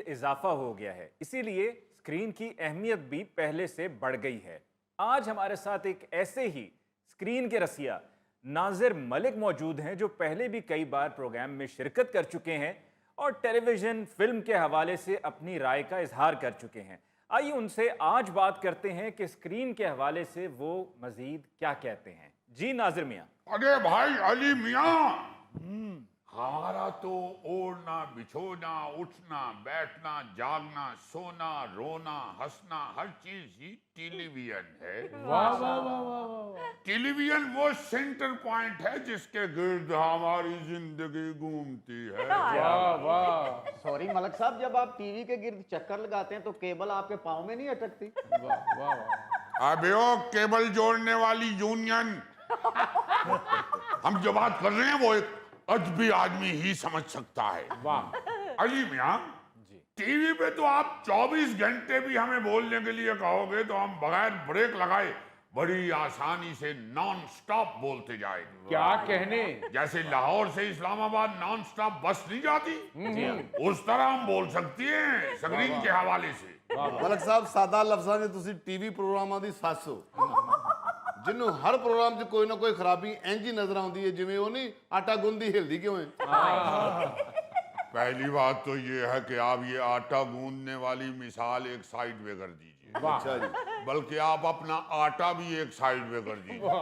इजाफा हो गया है, इसीलिए स्क्रीन की अहमियत भी पहले से बढ़ गई है। आज हमारे साथ एक ऐसे ही स्क्रीन के रसिया नाजिर मलिक मौजूद हैं, जो पहले भी कई बार प्रोग्राम में शिरकत कर चुके हैं और टेलीविजन फिल्म के हवाले से अपनी राय का इजहार कर चुके हैं। आइए उनसे आज बात करते हैं कि स्क्रीन के हवाले से वो मजीद क्या कहते हैं। जी नाजिर मियाँ। अरे भाई अली मियाँ, हमारा तो ओढ़ना बिछोना, उठना बैठना, जागना, सोना, रोना, हंसना, हर चीज ही टेलीविजन है। वाह वाह वाह वाह वाह। टेलीविजन वो सेंटर पॉइंट है जिसके गिर्द हमारी जिंदगी घूमती है। वाह वाह सॉरी मलक साहब, जब आप टीवी के गिर्द चक्कर लगाते हैं तो केबल आपके पाँव में नहीं अटकती? वाह वाह वाह। अबे ओ केबल जोड़ने वाली यूनियन, हम जो बात कर रहे हैं वो एक अजबी आदमी ही समझ सकता है। वाह। अली मियाँ, टीवी पे तो आप 24 घंटे भी हमें बोलने के लिए कहोगे तो हम बगैर ब्रेक लगाए बड़ी आसानी से नॉन स्टॉप बोलते जाएंगे। क्या कहने। जैसे लाहौर से इस्लामाबाद नॉन स्टॉप बस नहीं जाती, उस तरह हम बोल सकते हैं स्क्रीन के हवाले से। ਮਲਕ ਸਾਹਿਬ ਸਾਦਾ ਲਫ਼ਜ਼ਾਂ 'ਚ ਤੁਸੀਂ ਟੀਵੀ ਪ੍ਰੋਗਰਾਮਾਂ ਦੀ ਸੱਸ ਹੋ, ਜਿਹਨੂੰ ਹਰ ਪ੍ਰੋਗਰਾਮ 'ਚ ਕੋਈ ਨਾ ਕੋਈ ਖਰਾਬੀ ਇੰਜ ਹੀ ਨਜ਼ਰ ਆਉਂਦੀ ਹੈ ਜਿਵੇਂ ਉਹ ਨਹੀਂ ਆਟਾ ਗੁੰਦੀ ਹਿਲਦੀ ਕਿਉਂ ਹੈ। पहली बात तो ये है कि आप ये आटा गूंदने वाली मिसाल एक साइड पे कर दीजिए, अच्छा जी। बल्कि आप अपना आटा भी एक साइड पे कर दीजिए,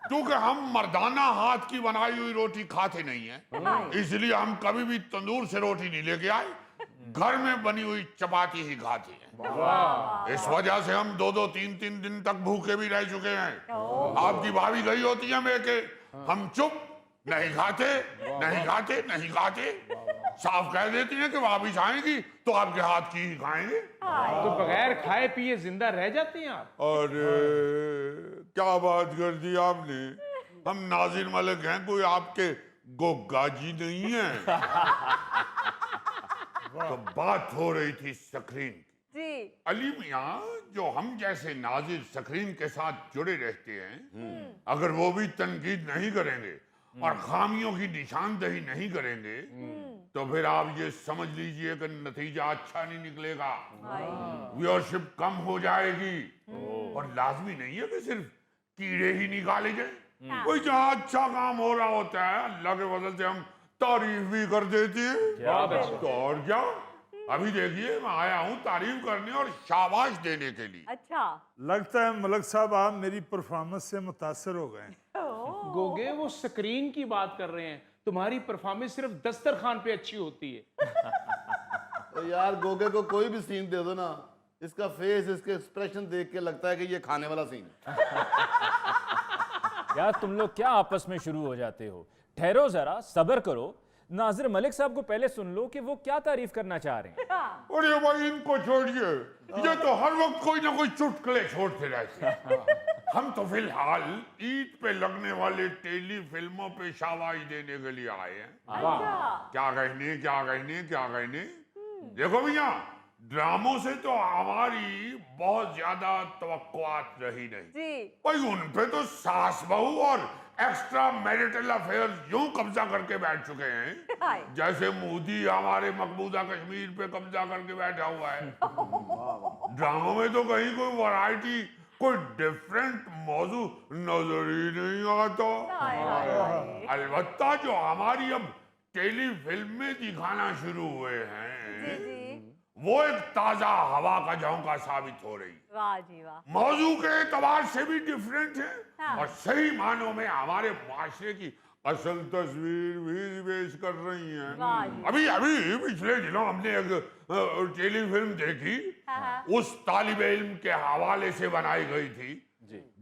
क्योंकि हम मर्दाना हाथ की बनाई हुई रोटी खाते नहीं है, इसलिए हम कभी भी तंदूर से रोटी नहीं लेके आए, घर में बनी हुई चपाती ही खाते हैं। इस वजह से हम 2-2, 3-3 दिन तक भूखे भी रह चुके हैं। आपकी भाभी गई होती है मैं के हम चुप नहीं खाते, नहीं खाते, नहीं खाते, साफ कह देती हैं कि वापिस आएंगी तो आपके हाथ की ही खाएंगे। तो बगैर खाए पिए जिंदा रह जाते हैं आप। अरे क्या बात कर दी आपने, हम नाजिर मलिक हैं, कोई आपके गोगाजी नहीं है। तो बात हो रही थी स्क्रीन की। जी। अली मियाँ, जो हम जैसे नाजिर स्क्रीन के साथ जुड़े रहते हैं, अगर वो भी तनकीद नहीं करेंगे और खामियों की निशानदही नहीं करेंगे तो फिर आप ये समझ लीजिए कि नतीजा अच्छा नहीं निकलेगा, व्यूअरशिप कम हो जाएगी। और लाजमी नहीं है कि सिर्फ कीड़े ही निकाले जाए, कोई जहाँ अच्छा काम हो रहा होता है अल्लाह के फजल से हम तारीफ भी कर देते हैं। तो और क्या, अभी देखिए मैं आया हूँ तारीफ करने और शाबाश देने के लिए। अच्छा। लगता है मलक साहब आप मेरी परफॉर्मेंस से मुतासर हो गए। गोगे वो स्क्रीन की बात कर रहे हैं, तुम्हारी परफॉर्मेंस सिर्फ दस्तरखान पे अच्छी होती है। तो यार गोगे को कोई भी सीन दे दो ना, इसका फेस, इसके एक्सप्रेशन देख के लगता है कि ये खाने वाला सीन है। यार तुम लोग क्या आपस में शुरू हो जाते हो, ठहरो जरा, सब्र करो। नाजिर मलिक साहब को पहले सुन लो कि वो क्या तारीफ करना चाह रहे हैं। अरे भाई इनको छोड़िए, ये तो हर वक्त कोई ना कोई चुटकुले छोड़ते रहते हैं। हम तो फिलहाल ईद पे लगने वाले टेली फिल्मों पे शाबाश देने के लिए आए हैं। क्या कहने, क्या कहने, क्या कहने। देखो भैया, ड्रामों से तो हमारी बहुत ज्यादा तवक्कुआत रही नहीं जी। भाई, उन पे तो सास बहू और एक्स्ट्रा मैरिटल अफेयर्स यूं कब्जा करके बैठ चुके हैं जैसे मोदी हमारे मकबूजा कश्मीर पे कब्जा करके बैठा हुआ है। ड्रामों में तो कहीं कोई वैरायटी, कोई डिफरेंट मौजू नजर ही नहीं आता। अलबत्ता जो हमारी अब टेली फिल्म में दिखाना शुरू हुए हैं, जी। वो एक ताजा हवा का झोंका साबित हो रही है। वाह जी वाह। मौजू के एतबार से भी डिफरेंट है और सही मानों में हमारे माशरे की असल तस्वीर भी पेश कर रही हैं। अभी अभी पिछले दिनों हमने एक टेली फिल्म देखी, उस तालिब इल्म के हवाले से बनाई गई थी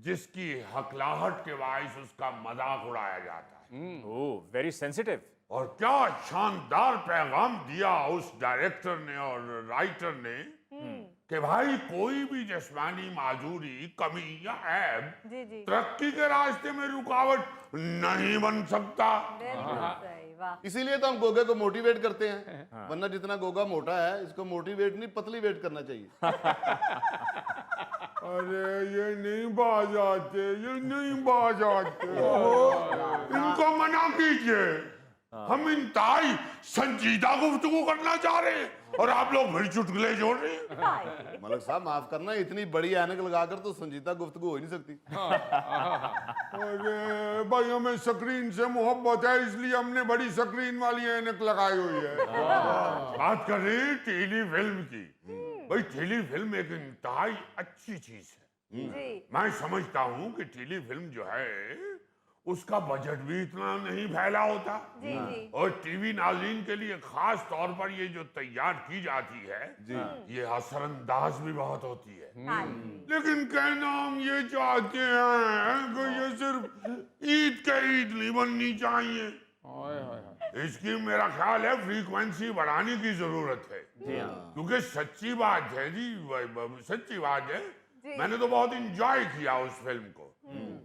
जिसकी हकलाहट के बाइस उसका मजाक उड़ाया जाता है। ओह, वेरी सेंसिटिव। और क्या शानदार पैगाम दिया उस डायरेक्टर ने और राइटर ने कि भाई कोई भी जिस्मानी माजूरी, कमी या ऐब जी। तरक्की के रास्ते में रुकावट नहीं बन सकता। सही, वाह। इसीलिए तो हम गोगे को मोटिवेट करते हैं, वरना जितना गोगा मोटा है इसको मोटिवेट नहीं पतली वेट करना चाहिए। अरे ये नहीं बाज आते, ये नहीं बाज आते, इनको मना कीजिए। हम इंतहाई संजीदा गुफ्तगू करना चाह रहे हैं और आप लोग फिर चुटकुले जोड़ रहे हैं। मलिक साहब माफ करना, इतनी बड़ी ऐनक लगाकर तो संजीदा गुफ्तगू हो ही नहीं सकती। अरे भाई हमें स्क्रीन से मोहब्बत है, इसलिए हमने बड़ी स्क्रीन वाली ऐनक लगाई हुई है। बात कर रहे हैं टेली फिल्म की। भाई टेली फिल्म एक इंतहाई अच्छी चीज है। जी मैं समझता हूँ कि टेली फिल्म जो है उसका बजट भी इतना नहीं फैला होता जी जी और टीवी नाज़रीन के लिए खास तौर पर ये जो तैयार की जाती है ये असरअंदाज भी बहुत होती है। हाँ जी लेकिन कहना हम ये चाहते हैं कि ये सिर्फ ईद के ईद नहीं बननी चाहिए। हाय हाय हाय। इसकी मेरा ख्याल है फ्रीक्वेंसी बढ़ाने की जरूरत है। क्योंकि सच्ची बात है जी, सच्ची बात है, मैंने तो बहुत इंजॉय किया उस फिल्म को।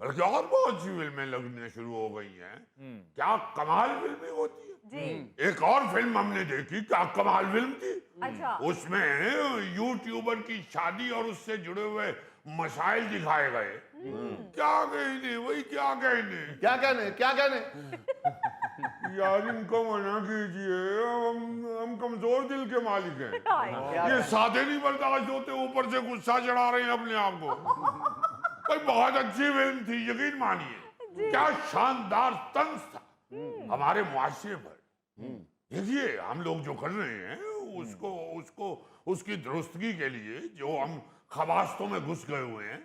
बल्कि और बहुत सी फिल्में लगने शुरू हो गई हैं। क्या कमाल फिल्में होती है। जी एक और फिल्म हमने देखी, क्या कमाल फिल्म थी। अच्छा उसमें यूट्यूबर की शादी और उससे जुड़े हुए मसाइल दिखाए गए। क्या कहने वही, क्या कहने क्या कहने, क्या कहने? यार इनको मना कीजिए, हम कमजोर दिल के मालिक हैं। क्या ये सादे नहीं बर्दाश्त होते, ऊपर से गुस्सा चढ़ा रहे हैं अपने आप को। भाई बहुत अच्छी फिल्म थी, यकीन मानिए। क्या शानदार तंज था हमारे मुआशरे पर। देखिए हम लोग जो कर रहे हैं उसकी दुरुस्तगी के लिए जो हम खबास्तों में घुस गए हुए हैं,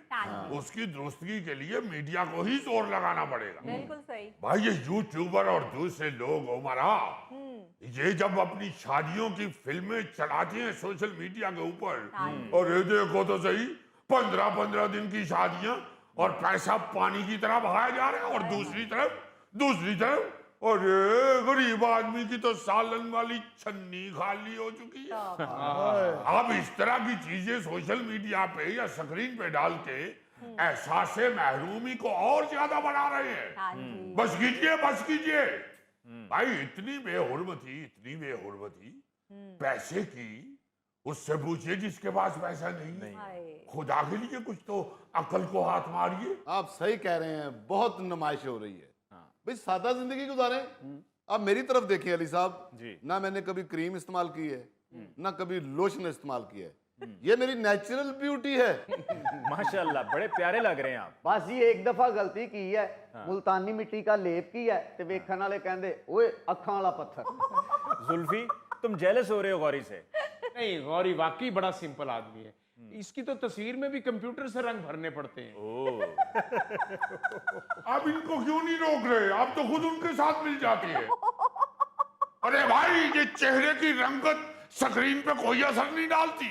उसकी दुरुस्तगी के लिए मीडिया को ही जोर लगाना पड़ेगा। बिल्कुल सही भाई ये यूट्यूबर और दूसरे लोग उमरा ये जब अपनी शादियों की फिल्में चलाते हैं सोशल मीडिया के ऊपर, और ये देखो तो सही 15-15 दिन की शादियां और पैसा पानी की तरह बहाया जा रहा है। और दूसरी तरफ और ये गरीब आदमी की तो सालन वाली छन्नी खाली हो चुकी है। अब इस तरह की चीजें सोशल मीडिया पे या स्क्रीन पे डाल के एहसासे महरूमी को और ज्यादा बढ़ा रहे हैं। हाँ जी बस कीजिए भाई, इतनी बेहुरमती पैसे की उससे पूछिए जिसके पास पैसा नहीं। हाय खुदा के लिए कुछ तो अकल को हाथ मारिए। आप सही कह रहे हैं, बहुत नुमाइश हो रही है। भाई सादा जिंदगी गुजारें। आप मेरी तरफ देखिए अली साहब जी। ना मैंने कभी क्रीम इस्तेमाल की है ना कभी लोशन इस्तेमाल किया है। ये मेरी नेचुरल ब्यूटी है। माशाल्लाह बड़े प्यारे लग रहे हैं आप। बस ये एक दफा गलती की है, मुल्तानी मिट्टी का लेप की है ते वेखण वाले कहंदे ओए अखां वाला पत्थर। जुल्फी तुम जेलस हो रहे हो गौरी से। नहीं, गौरी वाकई बड़ा सिंपल आदमी है। इसकी तो तस्वीर में भी कंप्यूटर से रंग भरने पड़ते हैं। आप इनको क्यों नहीं रोक रहे? आप तो खुद उनके साथ मिल जाती है। अरे भाई ये चेहरे की रंगत स्क्रीन पे कोई असर नहीं डालती।